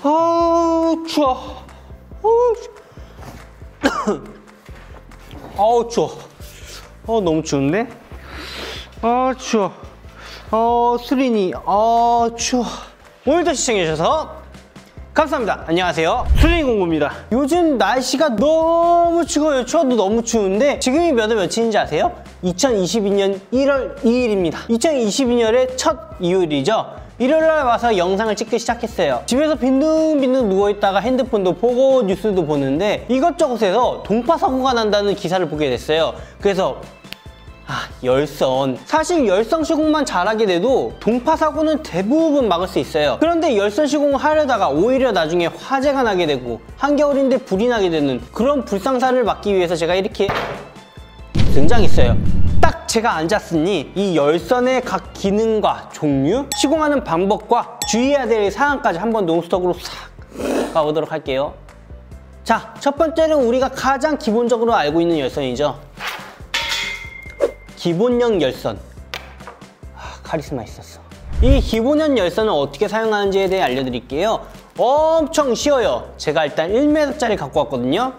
추워. 추워. 너무 추운데? 추워. 수린이, 추워. 오늘도 시청해주셔서 감사합니다. 안녕하세요, 수린이 공구입니다. 요즘 날씨가 너무 추워요. 추워도 너무 추운데 지금이 몇 월 며칠인지 아세요? 2022년 1월 2일입니다 2022년의 첫 이율이죠. 일요일날 와서 영상을 찍기 시작했어요. 집에서 빈둥빈둥 누워있다가 핸드폰도 보고 뉴스도 보는데 이것저것에서 동파 사고가 난다는 기사를 보게 됐어요. 그래서 열선. 사실 열선 시공만 잘하게 돼도 동파 사고는 대부분 막을 수 있어요. 그런데 열선 시공을 하려다가 오히려 나중에 화재가 나게 되고 한겨울인데 불이 나게 되는 그런 불상사를 막기 위해서 제가 이렇게 등장했어요. 딱 제가 앉았으니 이 열선의 각 기능과 종류, 시공하는 방법과 주의해야 될 사항까지 한번 논스톱으로 싹 가보도록 할게요. 자, 첫 번째는 우리가 가장 기본적으로 알고 있는 열선이죠. 기본형 열선. 카리스마 있었어. 이 기본형 열선을 어떻게 사용하는지에 대해 알려드릴게요. 엄청 쉬워요. 제가 일단 1m짜리 갖고 왔거든요.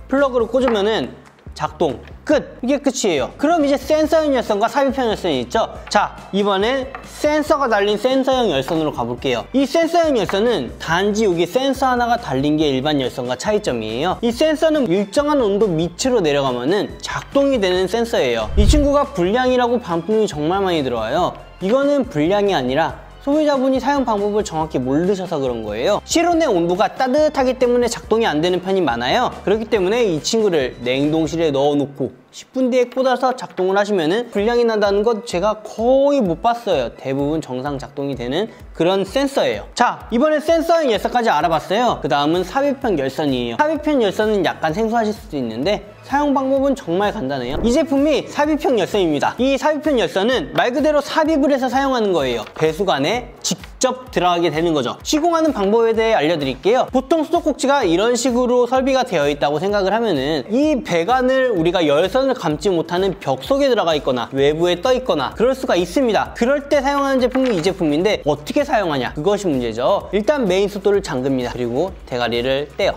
플러그를 꽂으면은 작동 끝! 이게 끝이에요. 그럼 이제 센서형 열선과 삽입형 열선이 있죠. 자, 이번엔 센서가 달린 센서형 열선으로 가볼게요. 이 센서형 열선은 단지 여기 센서 하나가 달린 게 일반 열선과 차이점이에요. 이 센서는 일정한 온도 밑으로 내려가면은 작동이 되는 센서예요. 이 친구가 불량이라고 반품이 정말 많이 들어와요. 이거는 불량이 아니라 소비자분이 사용 방법을 정확히 모르셔서 그런 거예요. 실온의 온도가 따뜻하기 때문에 작동이 안 되는 편이 많아요. 그렇기 때문에 이 친구를 냉동실에 넣어놓고 10분 뒤에 꽂아서 작동을 하시면은 불량이 난다는 것 제가 거의 못 봤어요. 대부분 정상 작동이 되는 그런 센서예요. 자, 이번에 센서형 열선까지 알아봤어요. 그 다음은 삽입형 열선이에요. 삽입형 열선은 약간 생소하실 수도 있는데 사용 방법은 정말 간단해요. 이 제품이 삽입형 열선입니다. 이 삽입형 열선은 말 그대로 삽입을 해서 사용하는 거예요. 배수관에 직접 들어가게 되는 거죠. 시공하는 방법에 대해 알려드릴게요. 보통 수도꼭지가 이런 식으로 설비가 되어 있다고 생각을 하면은 이 배관을 우리가 열선을 감지 못하는 벽 속에 들어가 있거나 외부에 떠 있거나 그럴 수가 있습니다. 그럴 때 사용하는 제품이 이 제품인데 어떻게 사용하냐, 그것이 문제죠. 일단 메인 수도를 잠급니다. 그리고 대가리를 떼요.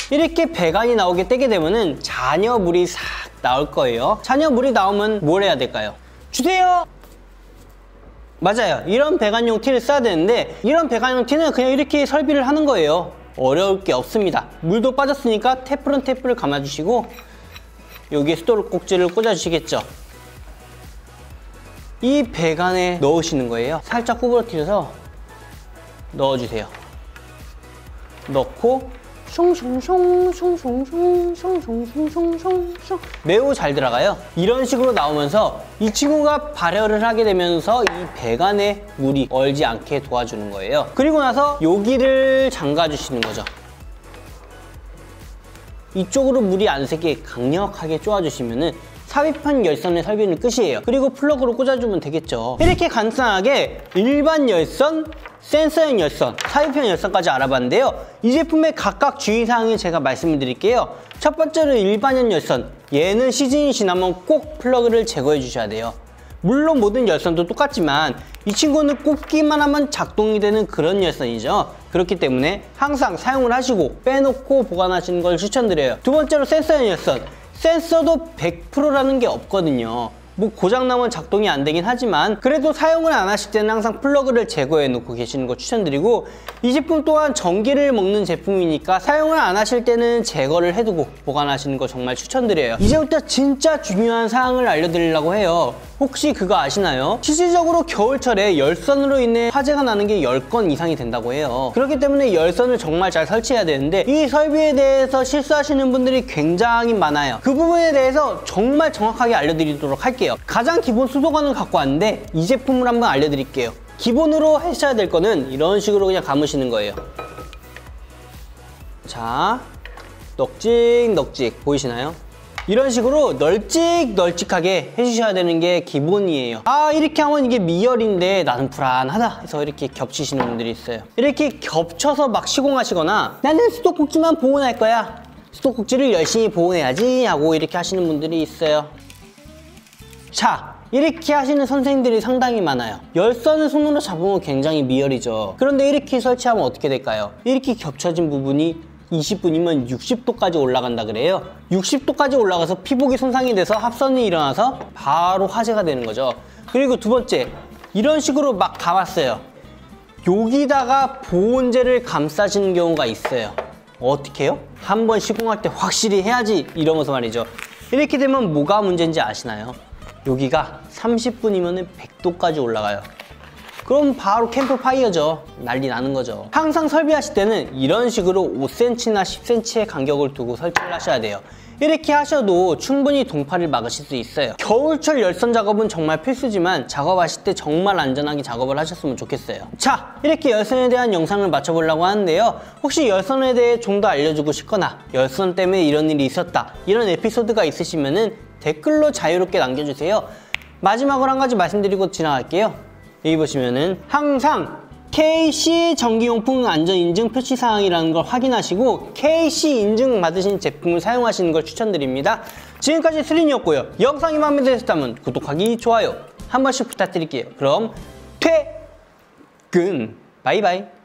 이렇게 배관이 나오게 떼게 되면은 잔여물이 싹 나올 거예요. 잔여물이 나오면 뭘 해야 될까요? 주세요! 맞아요. 이런 배관용 티를 써야 되는데 이런 배관용 티는 그냥 이렇게 설비를 하는 거예요. 어려울 게 없습니다. 물도 빠졌으니까 테프론 테이프를 감아주시고 여기에 수도 꼭지를 꽂아주시겠죠. 이 배관에 넣으시는 거예요. 살짝 구부러뜨려서 넣어주세요. 넣고 매우 잘 들어가요. 이런 식으로 나오면서 이 친구가 발열을 하게 되면서 이 배관에 물이 얼지 않게 도와주는 거예요. 그리고 나서 여기를 잠가 주시는 거죠. 이쪽으로 물이 안 새게 강력하게 쪼아주시면은 삽입형 열선의 설비는 끝이에요. 그리고 플러그로 꽂아주면 되겠죠. 이렇게 간단하게 일반 열선, 센서형 열선, 삽입형 열선까지 알아봤는데요. 이 제품의 각각 주의사항을 제가 말씀을 드릴게요. 첫 번째로 일반형 열선. 얘는 시즌이 지나면 꼭 플러그를 제거해 주셔야 돼요. 물론 모든 열선도 똑같지만 이 친구는 꼽기만 하면 작동이 되는 그런 열선이죠. 그렇기 때문에 항상 사용을 하시고 빼놓고 보관하시는 걸 추천드려요. 두 번째로 센서형 열선. 센서도 100%라는 게 없거든요. 뭐 고장나면 작동이 안 되긴 하지만 그래도 사용을 안 하실 때는 항상 플러그를 제거해 놓고 계시는 거 추천드리고, 이 제품 또한 전기를 먹는 제품이니까 사용을 안 하실 때는 제거를 해두고 보관하시는 거 정말 추천드려요. 이제부터 진짜 중요한 사항을 알려드리려고 해요. 혹시 그거 아시나요? 실질적으로 겨울철에 열선으로 인해 화재가 나는 게 10건 이상이 된다고 해요. 그렇기 때문에 열선을 정말 잘 설치해야 되는데 이 설비에 대해서 실수하시는 분들이 굉장히 많아요. 그 부분에 대해서 정말 정확하게 알려드리도록 할게요. 가장 기본 수도관을 갖고 왔는데 이 제품을 한번 알려드릴게요. 기본으로 하셔야 될 거는 이런 식으로 그냥 감으시는 거예요. 자, 넉직넉직 보이시나요? 이런 식으로 널찍널찍하게 해주셔야 되는 게 기본이에요. 아, 이렇게 하면 이게 미열인데 나는 불안하다 해서 이렇게 겹치시는 분들이 있어요. 이렇게 겹쳐서 막 시공하시거나 나는 수도꼭지만 보온할 거야, 수도꼭지를 열심히 보온해야지 하고 이렇게 하시는 분들이 있어요. 자, 이렇게 하시는 선생님들이 상당히 많아요. 열선을 손으로 잡으면 굉장히 미열이죠. 그런데 이렇게 설치하면 어떻게 될까요? 이렇게 겹쳐진 부분이 20분이면 60도까지 올라간다 그래요. 60도까지 올라가서 피복이 손상이 돼서 합선이 일어나서 바로 화재가 되는 거죠. 그리고 두 번째, 이런 식으로 막 감았어요. 여기다가 보온재를 감싸시는 경우가 있어요. 어떻게 해요? 한번 시공할 때 확실히 해야지 이러면서 말이죠. 이렇게 되면 뭐가 문제인지 아시나요? 여기가 30분이면 100도까지 올라가요. 그럼 바로 캠프파이어죠. 난리 나는 거죠. 항상 설비하실 때는 이런 식으로 5cm나 10cm의 간격을 두고 설치를 하셔야 돼요. 이렇게 하셔도 충분히 동파를 막으실 수 있어요. 겨울철 열선 작업은 정말 필수지만 작업하실 때 정말 안전하게 작업을 하셨으면 좋겠어요. 자, 이렇게 열선에 대한 영상을 마쳐보려고 하는데요. 혹시 열선에 대해 좀 더 알려주고 싶거나 열선 때문에 이런 일이 있었다, 이런 에피소드가 있으시면은 댓글로 자유롭게 남겨주세요. 마지막으로 한 가지 말씀드리고 지나갈게요. 여기 보시면은 항상 KC 전기용품 안전인증 표시사항이라는 걸 확인하시고 KC 인증 받으신 제품을 사용하시는 걸 추천드립니다. 지금까지 수린이었고요. 영상이 마음에 드셨다면 구독하기, 좋아요 한 번씩 부탁드릴게요. 그럼 퇴근! 바이바이.